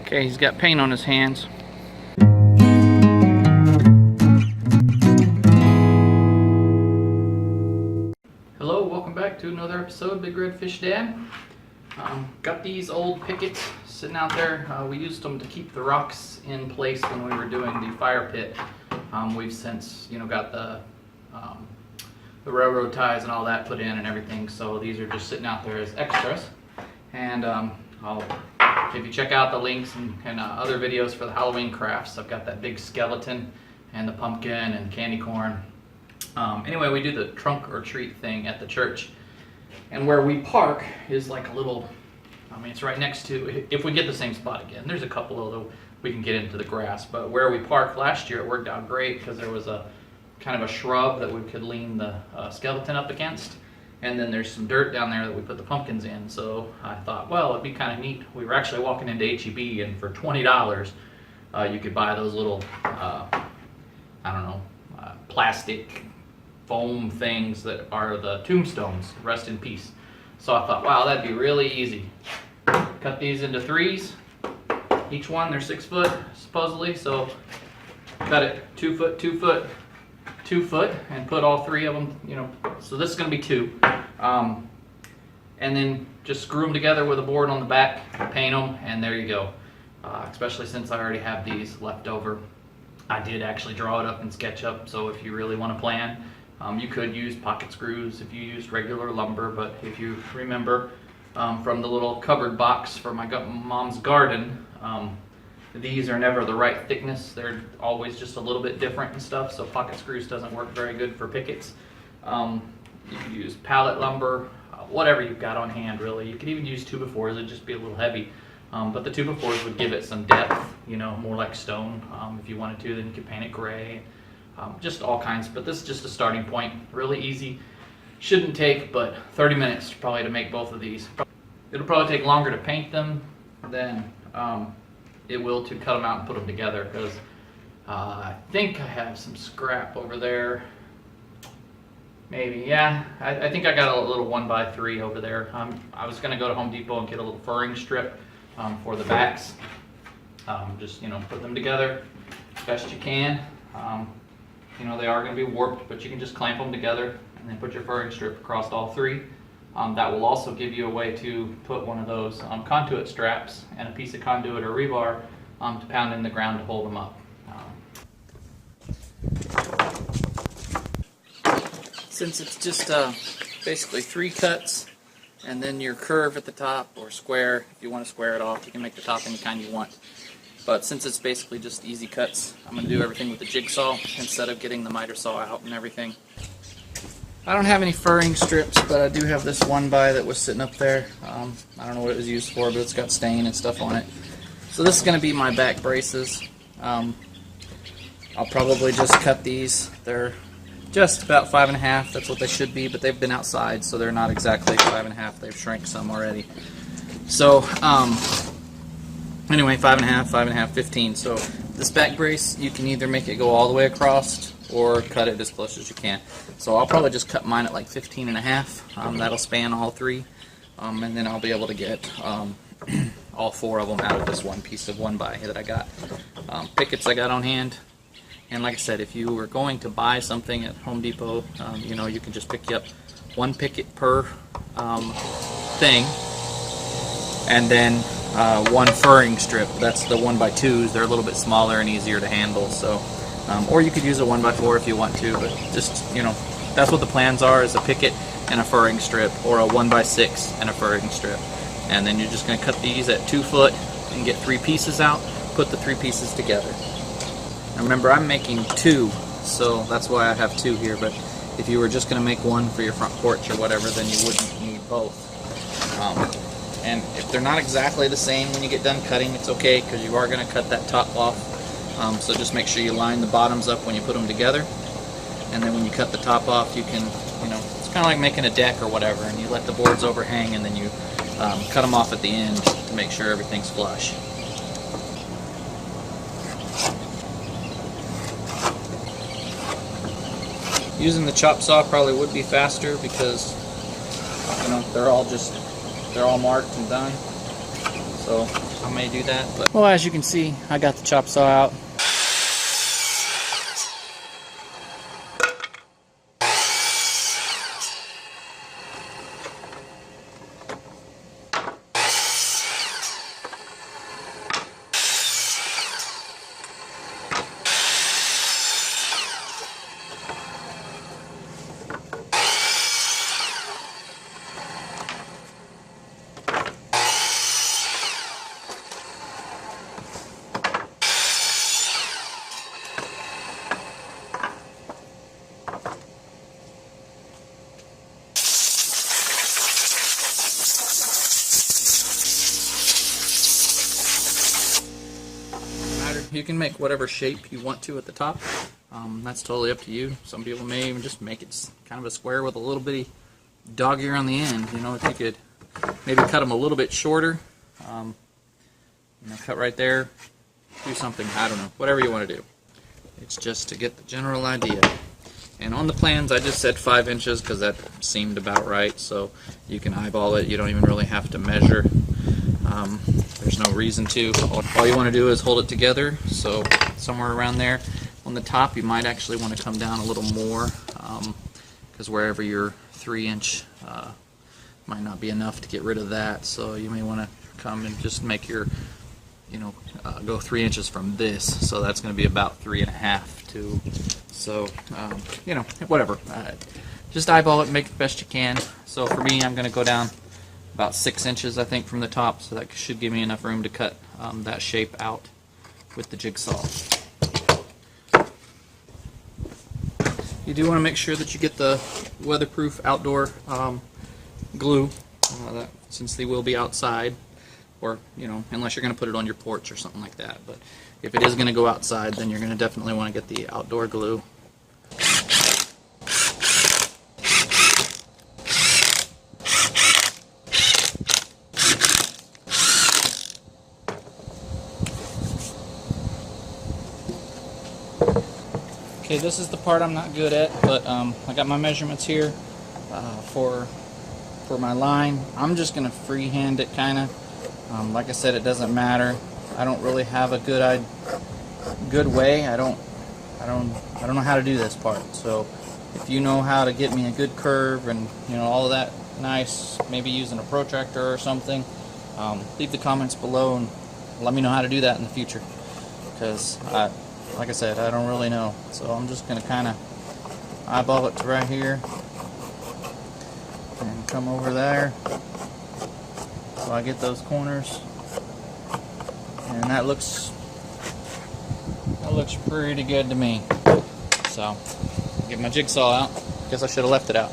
Okay, he's got paint on his hands. Hello, welcome back to another episode of BigRedFishDad. Got these old pickets sitting out there. We used them to keep the rocks in place when we were doing the fire pit. We've since, got the railroad ties and all that put in and everything, so these are just sitting out there as extras. And if you check out the links and other videos for the Halloween crafts, I've got that big skeleton and the pumpkin and candy corn. Anyway, we do the trunk or treat thing at the church, and where we park is like a little, it's right next to, if we get the same spot again, there's a couple of them we can get into the grass, but where we parked last year it worked out great because there was a kind of a shrub that we could lean the skeleton up against, and then there's some dirt down there that we put the pumpkins in. So I thought, well, it'd be kind of neat. We were actually walking into HEB, and for $20 you could buy those little plastic foam things that are the tombstones, rest in peace. So I thought, wow, that'd be really easy. Cut these into threes. Each one, they're 6 foot supposedly, so cut it 2 foot, 2 foot, 2 foot, and put all three of them, so this is going to be 2. And then just screw them together with a board on the back, paint them, and there you go. Especially since I already have these left over. I did actually draw it up in SketchUp, so if you really want to plan, you could use pocket screws if you used regular lumber, but if you remember from the little cupboard box for my mom's garden, these are never the right thickness. They're always just a little bit different and stuff, so pocket screws doesn't work very good for pickets. You could use pallet lumber, whatever you've got on hand really. You could even use 2x4s, it'd just be a little heavy. But the 2x4s would give it some depth, more like stone. If you wanted to, then you could paint it gray. Just all kinds, but this is just a starting point. Really easy. Shouldn't take but 30 minutes probably to make both of these. It'll probably take longer to paint them than it will to cut them out and put them together, because I think I have some scrap over there. Maybe, yeah. I think I got a little 1x3 over there. I was going to go to Home Depot and get a little furring strip for the backs. Just, put them together best you can. They are going to be warped, but you can just clamp them together and then put your furring strip across all three. That will also give you a way to put one of those conduit straps and a piece of conduit or rebar to pound in the ground to hold them up. Since it's just basically 3 cuts and then your curve at the top, or square, if you want to square it off, you can make the top any kind you want. But since it's basically just easy cuts, I'm going to do everything with the jigsaw instead of getting the miter saw out and everything. I don't have any furring strips, but I do have this 1x that was sitting up there. I don't know what it was used for, but it's got stain and stuff on it. So this is going to be my back braces. I'll probably just cut these. They're just about 5.5. That's what they should be, but they've been outside, so they're not exactly 5.5. They've shrank some already. So, anyway, 5.5, 5.5, 15. So this back brace, you can either make it go all the way across or cut it as close as you can. So I'll probably just cut mine at like 15.5. That'll span all 3, and then I'll be able to get all 4 of them out of this one piece of 1x that I got. Pickets I got on hand, and like I said, if you were going to buy something at Home Depot, you can just pick you up 1 picket per thing, and then 1 furring strip. That's the 1x2s. They're a little bit smaller and easier to handle. So, or you could use a 1x4 if you want to, but just that's what the plans are: is a picket and a furring strip, or a 1x6 and a furring strip. And then you're just going to cut these at 2 foot and get 3 pieces out. Put the 3 pieces together. Now remember, I'm making 2, so that's why I have 2 here. But if you were just going to make 1 for your front porch or whatever, then you wouldn't need both. And if they're not exactly the same when you get done cutting, it's okay, because you are going to cut that top off. So just make sure you line the bottoms up when you put them together. And then when you cut the top off, you can, it's kind of like making a deck or whatever, and you let the boards overhang, and then you cut them off at the end to make sure everything's flush. Using the chop saw probably would be faster because they're all marked and done. so I may do that. But Well, as you can see, I got the chop saw out. you can make whatever shape you want to at the top. That's totally up to you. Some people may even just make it kind of a square with a little bitty dog ear on the end. You know, if you could maybe cut them a little bit shorter, you know, cut right there, do something, I don't know, whatever you want to do. It's just to get the general idea. And on the plans, I just said 5 inches because that seemed about right, so you can eyeball it. You don't even really have to measure. There's no reason to. All you want to do is hold it together, so somewhere around there. On the top, you might actually want to come down a little more, because wherever your 3-inch might not be enough to get rid of that, so you may want to come and just make your, you know, go 3 inches from this, so that's going to be about 3.5 too. So, you know, whatever. Just eyeball it, make it the best you can. So for me, I'm going to go down about 6 inches, I think, from the top, so that should give me enough room to cut that shape out with the jigsaw. You do want to make sure that you get the weatherproof outdoor glue, since they will be outside, or, you know, unless you're going to put it on your porch or something like that. But if it is going to go outside, then you're going to definitely want to get the outdoor glue. Okay, this is the part I'm not good at, but I got my measurements here for my line. I'm just gonna freehand it, kind of. Like I said, it doesn't matter. I don't really have a good way. I don't know how to do this part. So if you know how to get me a good curve and, you know, all of that nice, maybe using a protractor or something, leave the comments below and let me know how to do that in the future. Because like I said, I don't really know. So I'm just going to kind of eyeball it to right here and come over there so I get those corners. And that looks pretty good to me. So get my jigsaw out. Guess I should have left it out.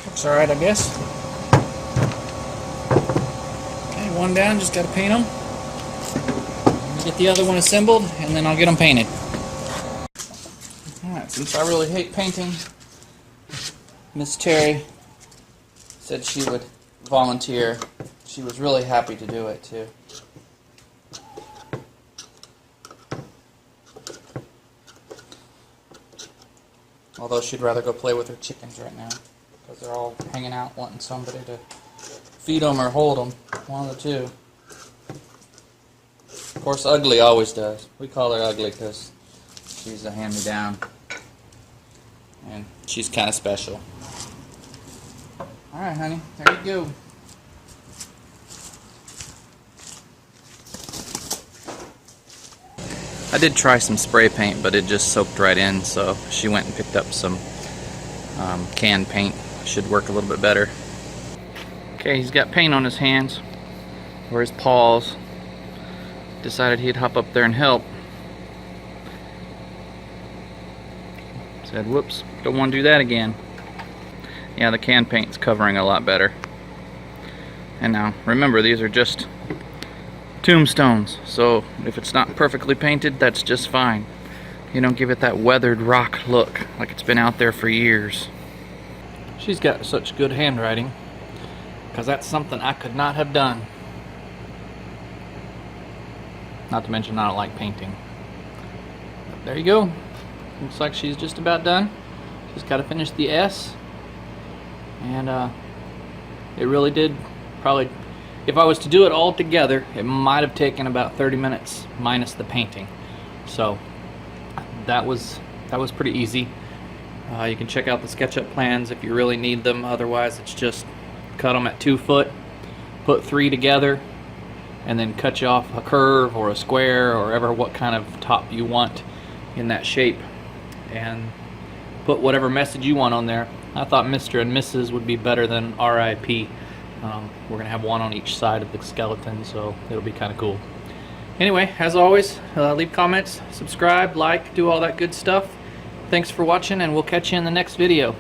Looks alright, I guess. Okay, one down, just gotta paint them. Get the other one assembled, and then I'll get them painted. Alright, since I really hate painting, Miss Terry said she would volunteer. She was really happy to do it, too. Although she'd rather go play with her chickens right now, because they're all hanging out wanting somebody to feed them or hold them. One of the two. Of course, Ugly always does. We call her Ugly because she's a hand-me-down. And she's kind of special. Alright, honey. There you go. I did try some spray paint, but it just soaked right in, so she went and picked up some canned paint. Should work a little bit better. Okay, he's got paint on his hands, or his paws. Decided he'd hop up there and help. Said, whoops, don't want to do that again. Yeah, the can paint's covering a lot better. And now, remember, these are just tombstones, so if it's not perfectly painted, that's just fine. You don't give it that weathered rock look, like it's been out there for years. She's got such good handwriting, because that's something I could not have done. Not to mention I don't like painting. But there you go. looks like she's just about done. Just got to finish the S, and it really did probably, if I was to do it all together, it might have taken about 30 minutes minus the painting. So that was pretty easy. You can check out the SketchUp plans if you really need them. Otherwise, it's just cut them at 2 foot, put 3 together, and then cut you off a curve or a square or ever what kind of top you want in that shape, and put whatever message you want on there. I thought Mr. and Mrs. would be better than RIP. We're gonna have one on each side of the skeleton, so it'll be kind of cool. Anyway, as always, leave comments, subscribe, like, do all that good stuff. Thanks for watching, and we'll catch you in the next video.